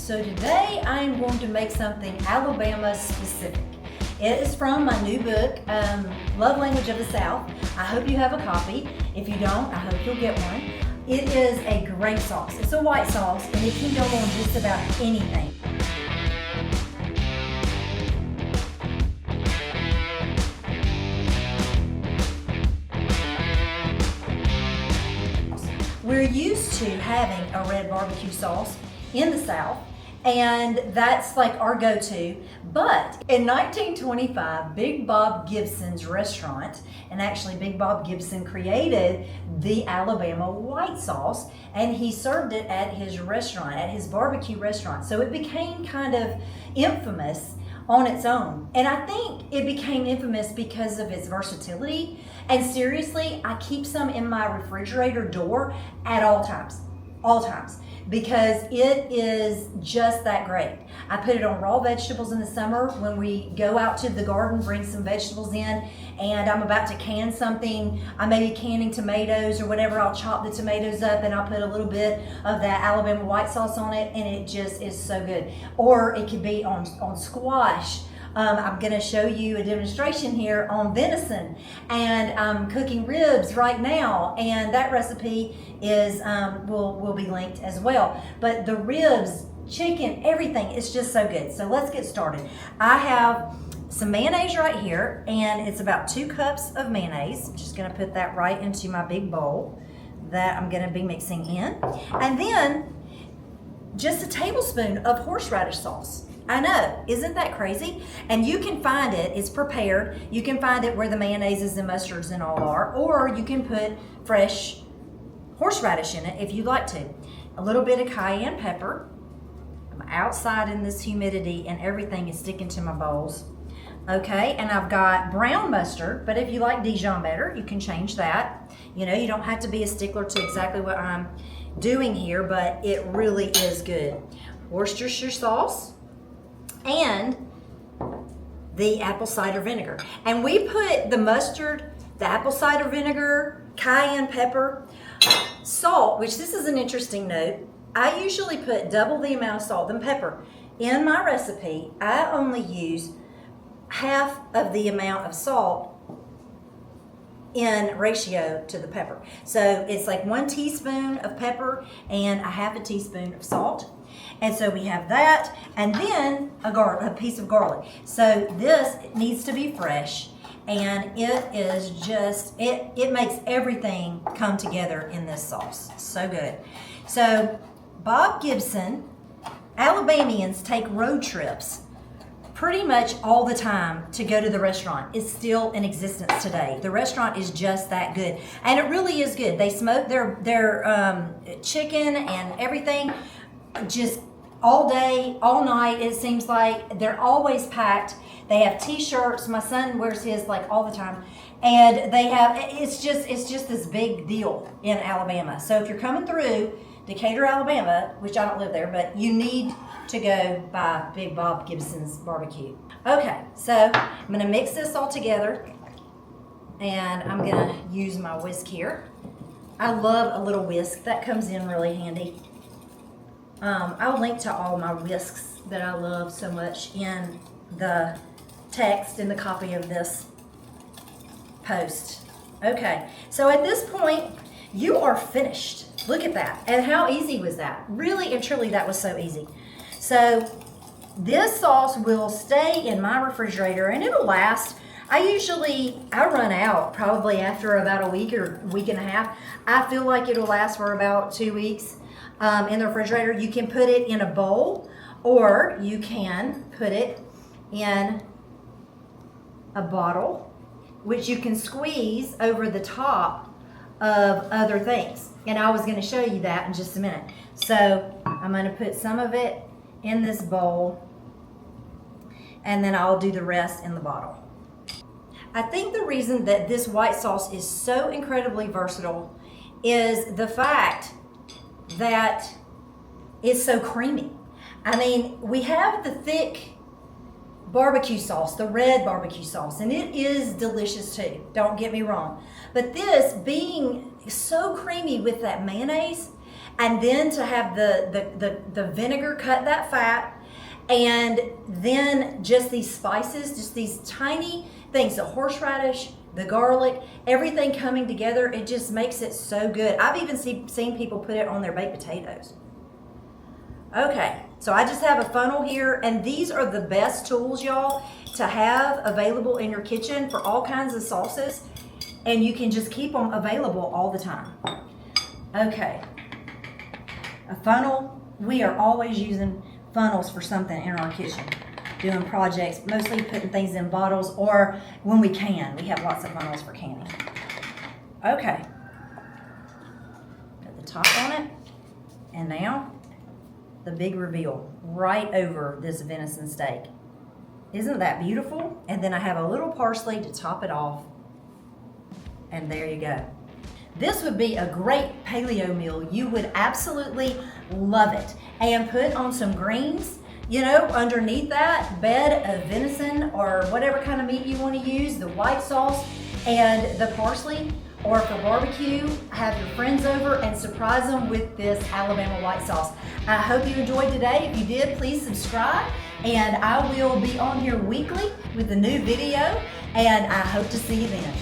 So today I am going to make something Alabama specific. It is from my new book, Love Language of the South. I hope you have a copy. If you don't, I hope you'll get one. It is a great sauce. It's a white sauce and it can go on just about anything. We're used to having a red barbecue sauce in the South, and that's like our go-to. But in 1925, Big Bob Gibson's restaurant, and actually Big Bob Gibson created the Alabama white sauce, and he served it at his restaurant, at his barbecue restaurant. So it became kind of infamous on its own. And I think it became infamous because of its versatility. And seriously, I keep some in my refrigerator door at all times, because it is just that great. I put it on raw vegetables in the summer when we go out to the garden, bring some vegetables in, and I'm about to can something. I may be canning tomatoes or whatever. I'll chop the tomatoes up and I'll put a little bit of that Alabama white sauce on it, and it just is so good. Or it could be on squash. I'm going to show you a demonstration here on venison, and I'm cooking ribs right now, and that recipe is will be linked as well. But the ribs, chicken, everything, it's just so good. So let's get started. I have some mayonnaise right here, and it's about 2 cups of mayonnaise. I'm just going to put that right into my big bowl that I'm going to be mixing in, and then just a tablespoon of horseradish sauce. I know, isn't that crazy? And you can find it, it's prepared. You can find it where the mayonnaises and mustards and all are, or you can put fresh horseradish in it if you'd like to. A little bit of cayenne pepper. I'm outside in this humidity and everything is sticking to my bowls. Okay, and I've got brown mustard, but if you like Dijon better, you can change that. You know, you don't have to be a stickler to exactly what I'm doing here, but it really is good. Worcestershire sauce, and the apple cider vinegar. And we put the mustard, the apple cider vinegar, cayenne pepper, salt, which this is an interesting note. I usually put double the amount of salt than pepper. In my recipe, I only use half of the amount of salt in ratio to the pepper. So it's like 1 teaspoon of pepper and a half a teaspoon of salt. And so we have that, and then a piece of garlic. So this needs to be fresh, and it is just, it makes everything come together in this sauce. So good. So Bob Gibson, Alabamians take road trips pretty much all the time to go to the restaurant. It's still in existence today. The restaurant is just that good, and it really is good. They smoke their chicken and everything just all day, all night. It seems like they're always packed. They have t-shirts. My son wears his like all the time, and they have, it's just this big deal in Alabama. So if you're coming through Decatur, Alabama, which I don't live there, but you need to go by Big Bob Gibson's barbecue. Okay, so I'm gonna mix this all together, and I'm gonna use my whisk here. I love a little whisk. That comes in really handy. I'll link to all my whisks that I love so much in the text in the copy of this post. Okay, so at this point, you are finished. Look at that. And how easy was that? Really and truly, that was so easy. So this sauce will stay in my refrigerator and it'll last. I run out probably after about a week or week and a half. I feel like it'll last for about 2 weeks. In the refrigerator. You can put it in a bowl, or you can put it in a bottle, which you can squeeze over the top of other things. And I was going to show you that in just a minute. So I'm going to put some of it in this bowl, and then I'll do the rest in the bottle. I think the reason that this white sauce is so incredibly versatile is the fact that it's so creamy. I mean, we have the thick barbecue sauce, the red barbecue sauce, and it is delicious too, don't get me wrong. But this being so creamy with that mayonnaise and then to have the vinegar cut that fat, and then just these spices, just these tiny things, the horseradish, the garlic, everything coming together, it just makes it so good. I've even seen people put it on their baked potatoes. Okay, so I just have a funnel here, and these are the best tools, y'all, to have available in your kitchen for all kinds of sauces, and you can just keep them available all the time. Okay, a funnel, we are always using funnels for something in our kitchen, doing projects, mostly putting things in bottles, or when we can. We have lots of funnels for canning. Okay, put the top on it, and now the big reveal right over this venison steak. Isn't that beautiful? And then I have a little parsley to top it off, and there you go. This would be a great paleo meal. You would absolutely love it. And put on some greens, you know, underneath that bed of venison or whatever kind of meat you want to use, the white sauce and the parsley. Or for barbecue, have your friends over and surprise them with this Alabama white sauce. I hope you enjoyed today. If you did, please subscribe, and I will be on here weekly with a new video, and I hope to see you then.